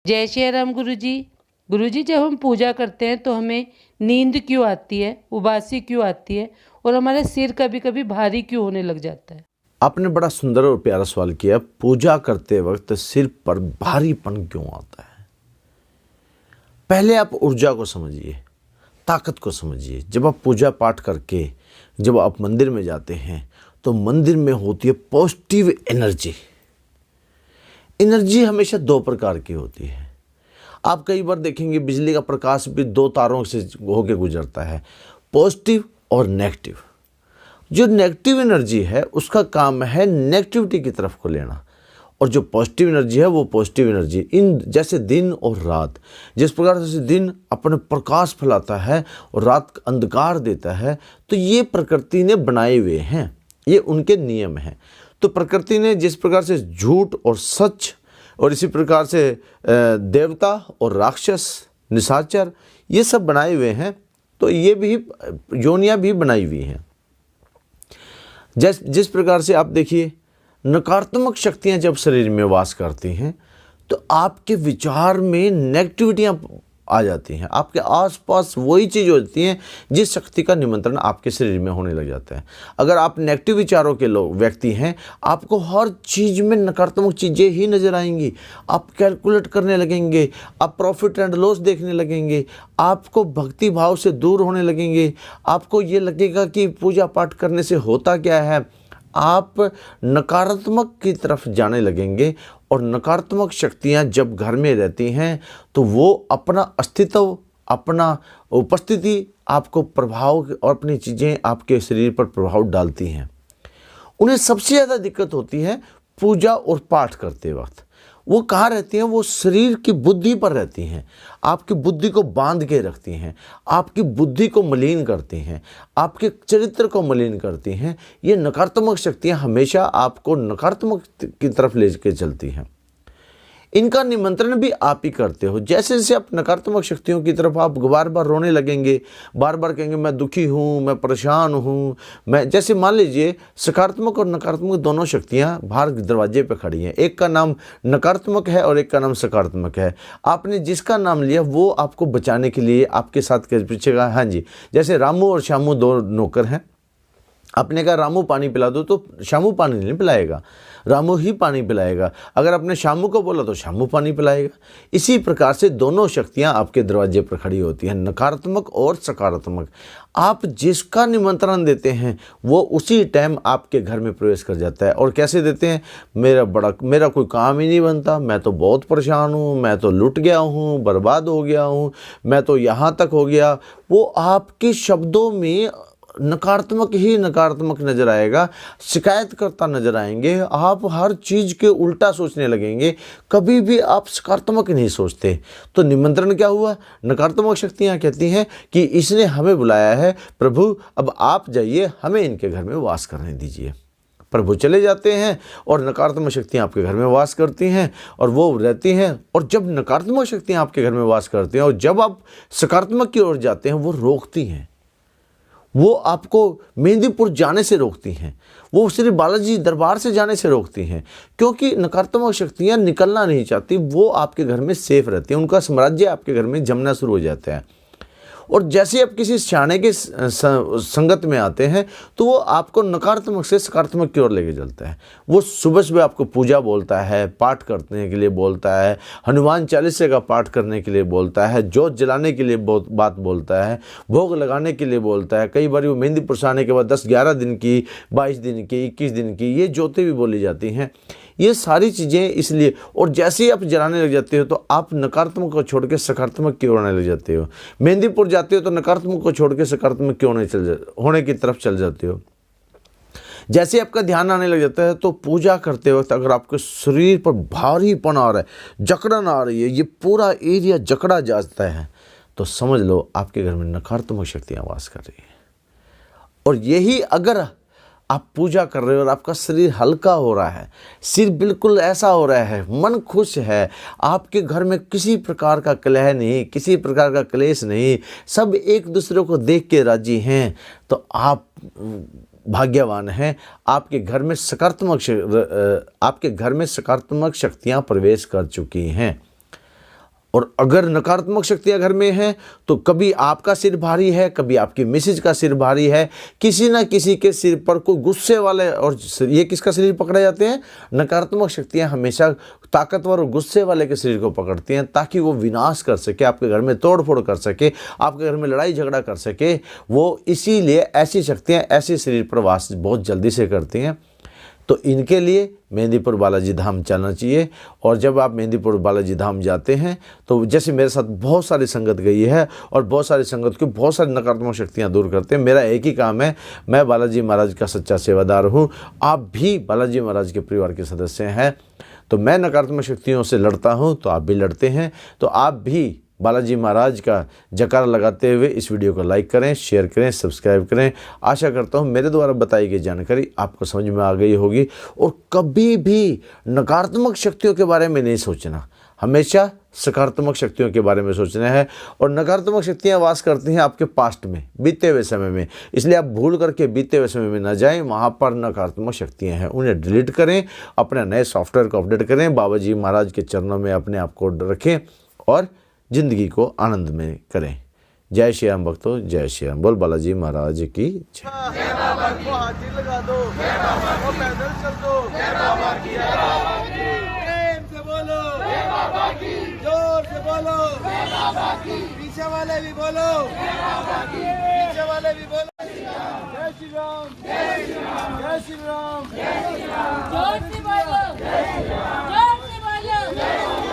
जय श्री राम गुरु जी जब हम पूजा करते हैं तो हमें नींद क्यों आती है, उबासी क्यों आती है और हमारा सिर कभी कभी भारी क्यों होने लग जाता है? आपने बड़ा सुंदर और प्यारा सवाल किया। पूजा करते वक्त सिर पर भारीपन क्यों आता है? पहले आप ऊर्जा को समझिए, ताकत को समझिए। जब आप पूजा पाठ करके जब आप मंदिर में जाते हैं तो मंदिर में होती है पॉजिटिव एनर्जी। एनर्जी हमेशा दो प्रकार की होती है। आप कई बार देखेंगे बिजली का प्रकाश भी दो तारों से होकर गुजरता है, पॉजिटिव और नेगेटिव। जो नेगेटिव एनर्जी है उसका काम है नेगेटिविटी की तरफ को लेना, और जो पॉजिटिव एनर्जी है वो पॉजिटिव एनर्जी। इन जैसे दिन और रात, जिस प्रकार से दिन अपने प्रकाश फैलाता है और रात अंधकार देता है, तो ये प्रकृति ने बनाए हुए हैं, ये उनके नियम हैं। तो प्रकृति ने जिस प्रकार से झूठ और सच और इसी प्रकार से देवता और राक्षस निशाचर ये सब बनाए हुए हैं, तो ये भी योनियां भी बनाई हुई हैं। जिस प्रकार से आप देखिए, नकारात्मक शक्तियां जब शरीर में वास करती हैं तो आपके विचार में नेगेटिविटियां आ जाती हैं। आपके आसपास वही चीज़ होती हैं जिस शक्ति का निमंत्रण आपके शरीर में होने लग जाता है। अगर आप नेगेटिव विचारों के लोग व्यक्ति हैं, आपको हर चीज़ में नकारात्मक चीज़ें ही नज़र आएंगी। आप कैलकुलेट करने लगेंगे, आप प्रॉफिट एंड लॉस देखने लगेंगे, आपको भक्ति भाव से दूर होने लगेंगे। आपको ये लगेगा कि पूजा पाठ करने से होता क्या है, आप नकारात्मक की तरफ जाने लगेंगे। और नकारात्मक शक्तियां जब घर में रहती हैं तो वो अपना अस्तित्व, अपना उपस्थिति आपको प्रभाव और अपनी चीज़ें आपके शरीर पर प्रभाव डालती हैं। उन्हें सबसे ज़्यादा दिक्कत होती है पूजा और पाठ करते वक्त। वो कहाँ रहती हैं? वो शरीर की बुद्धि पर रहती हैं, आपकी बुद्धि को बांध के रखती हैं, आपकी बुद्धि को मलिन करती हैं, आपके चरित्र को मलिन करती हैं। ये नकारात्मक शक्तियाँ हमेशा आपको नकारात्मक की तरफ ले के चलती हैं। इनका निमंत्रण भी आप ही करते हो। जैसे जैसे आप नकारात्मक शक्तियों की तरफ आप बार बार रोने लगेंगे, बार बार कहेंगे मैं दुखी हूँ, मैं परेशान हूँ, मैं, जैसे मान लीजिए सकारात्मक और नकारात्मक दोनों शक्तियाँ बाहर दरवाजे पे खड़ी हैं। एक का नाम नकारात्मक है और एक का नाम सकारात्मक है। आपने जिसका नाम लिया वो आपको बचाने के लिए आपके साथ के पीछे का, हाँ जी, जैसे रामू और श्यामू दो नौकर हैं। आपने कहा रामू पानी पिला दो तो श्यामू पानी नहीं पिलाएगा, रामू ही पानी पिलाएगा। अगर आपने श्यामू को बोला तो श्यामू पानी पिलाएगा। इसी प्रकार से दोनों शक्तियां आपके दरवाजे पर खड़ी होती हैं, नकारात्मक और सकारात्मक। आप जिसका निमंत्रण देते हैं वो उसी टाइम आपके घर में प्रवेश कर जाता है। और कैसे देते हैं? मेरा कोई काम ही नहीं बनता, मैं तो बहुत परेशान हूँ, मैं तो लुट गया हूँ, बर्बाद हो गया हूँ, मैं तो यहाँ तक हो गया। वो आपके शब्दों में नकारात्मक ही नकारात्मक नजर आएगा, शिकायत करता नजर आएंगे। आप हर चीज़ के उल्टा सोचने लगेंगे, कभी भी आप सकारात्मक नहीं सोचते। तो निमंत्रण क्या हुआ? नकारात्मक शक्तियाँ कहती हैं कि इसने हमें बुलाया है, प्रभु अब आप जाइए, हमें इनके घर में वास करने दीजिए। प्रभु चले जाते हैं और नकारात्मक शक्तियाँ आपके घर में वास करती हैं और वो रहती हैं। और जब नकारात्मक शक्तियाँ आपके घर में वास करती हैं और जब आप सकारात्मक की ओर जाते हैं, वो रोकती हैं। वो आपको मेहंदीपुर जाने से रोकती हैं, वो श्री बालाजी दरबार से जाने से रोकती हैं, क्योंकि नकारात्मक शक्तियाँ निकलना नहीं चाहती। वो आपके घर में सेफ रहती हैं, उनका साम्राज्य आपके घर में जमना शुरू हो जाता है। और जैसे आप किसी सियाने के संगत में आते हैं तो वो आपको नकारात्मक से सकारात्मक की ओर लेके चलता है। वो सुबह सुबह आपको पूजा बोलता है, पाठ करने के लिए बोलता है, हनुमान चालीसा का पाठ करने के लिए बोलता है, जोत जलाने के लिए बात बोलता है, भोग लगाने के लिए बोलता है। कई बार वो मेहंदी पुरसाने के बाद 10-11 दिन की, 22 दिन की, 21 दिन की ये जोतें भी बोली जाती हैं। ये सारी चीज़ें इसलिए, और जैसे ही आप जलाने लग जाते हो तो आप नकारात्मक को छोड़ के सकारात्मक की ओर आने लग जाते हो। मेहंदीपुर जाते हो तो नकारात्मक को छोड़ के सकारात्मक की होने की तरफ चल जाते हो। जैसे आपका ध्यान आने लग जाता है तो पूजा करते वक्त अगर आपके शरीर पर भारीपन आ रहा है, जकड़न आ रही है, ये पूरा एरिया जकड़ा जाता है, तो समझ लो आपके घर में नकारात्मक शक्तियाँ वास कर रही है। और यही अगर आप पूजा कर रहे हो और आपका शरीर हल्का हो रहा है, सिर बिल्कुल ऐसा हो रहा है, मन खुश है, आपके घर में किसी प्रकार का कलह नहीं, किसी प्रकार का क्लेश नहीं, सब एक दूसरे को देख के राजी हैं, तो आप भाग्यवान हैं। आपके घर में सकारात्मक शक्तियाँ प्रवेश कर चुकी हैं। और अगर नकारात्मक शक्तियां घर में हैं तो कभी आपका सिर भारी है, कभी आपकी मिसेज का सिर भारी है, किसी ना किसी के सिर पर कोई गुस्से वाले, और ये किसका शरीर पकड़े जाते हैं? नकारात्मक शक्तियां हमेशा ताकतवर और गुस्से वाले के शरीर को पकड़ती हैं, ताकि वो विनाश कर सके, आपके घर में तोड़ फोड़ कर सके, आपके घर में लड़ाई झगड़ा कर सके। वो इसीलिए ऐसी शक्तियां ऐसे शरीर पर वास बहुत जल्दी से करती हैं। तो इनके लिए मेहंदीपुर बालाजी धाम चलना चाहिए। और जब आप मेहंदीपुर बालाजी धाम जाते हैं तो जैसे मेरे साथ बहुत सारी संगत गई है और बहुत सारी संगत की बहुत सारी नकारात्मक शक्तियां दूर करते हैं। मेरा एक ही काम है, मैं बालाजी महाराज का सच्चा सेवादार हूं। आप भी बालाजी महाराज के परिवार के सदस्य हैं, तो मैं नकारात्मक शक्तियों से लड़ता हूं, तो आप भी लड़ते हैं। तो आप भी बालाजी महाराज का जयकारा लगाते हुए इस वीडियो को लाइक करें, शेयर करें, सब्सक्राइब करें। आशा करता हूं मेरे द्वारा बताई गई जानकारी आपको समझ में आ गई होगी। और कभी भी नकारात्मक शक्तियों के बारे में नहीं सोचना, हमेशा सकारात्मक शक्तियों के बारे में सोचना है। और नकारात्मक शक्तियां वास करती हैं आपके पास्ट में, बीते हुए समय में, इसलिए आप भूल करके बीते हुए समय में न जाएं। वहाँ पर नकारात्मक शक्तियां हैं, उन्हें डिलीट करें, अपने नए सॉफ्टवेयर को अपडेट करें, बाबा जी महाराज के चरणों में अपने आप को रखें और ज़िंदगी को आनंद में करें। जय श्री राम भक्तों, जय श्री राम। बोल बालाजी महाराज की जय। जय बाबा को हाथी लगा दो, जय बाबा को पैदल चल दो, जय बाबा की, जय बाबा की। प्रेम से बोलो जय बाबा की, जोर से बोलो जय बाबा की, पीछे वाले भी बोलो जय बाबा की, पीछे वाले भी बोलो जय श्री राम, जय श्री राम, जय श्री राम, जय श्री राम, जोर से बोलो जय श्री राम, जोर से बोलो जय श्री राम।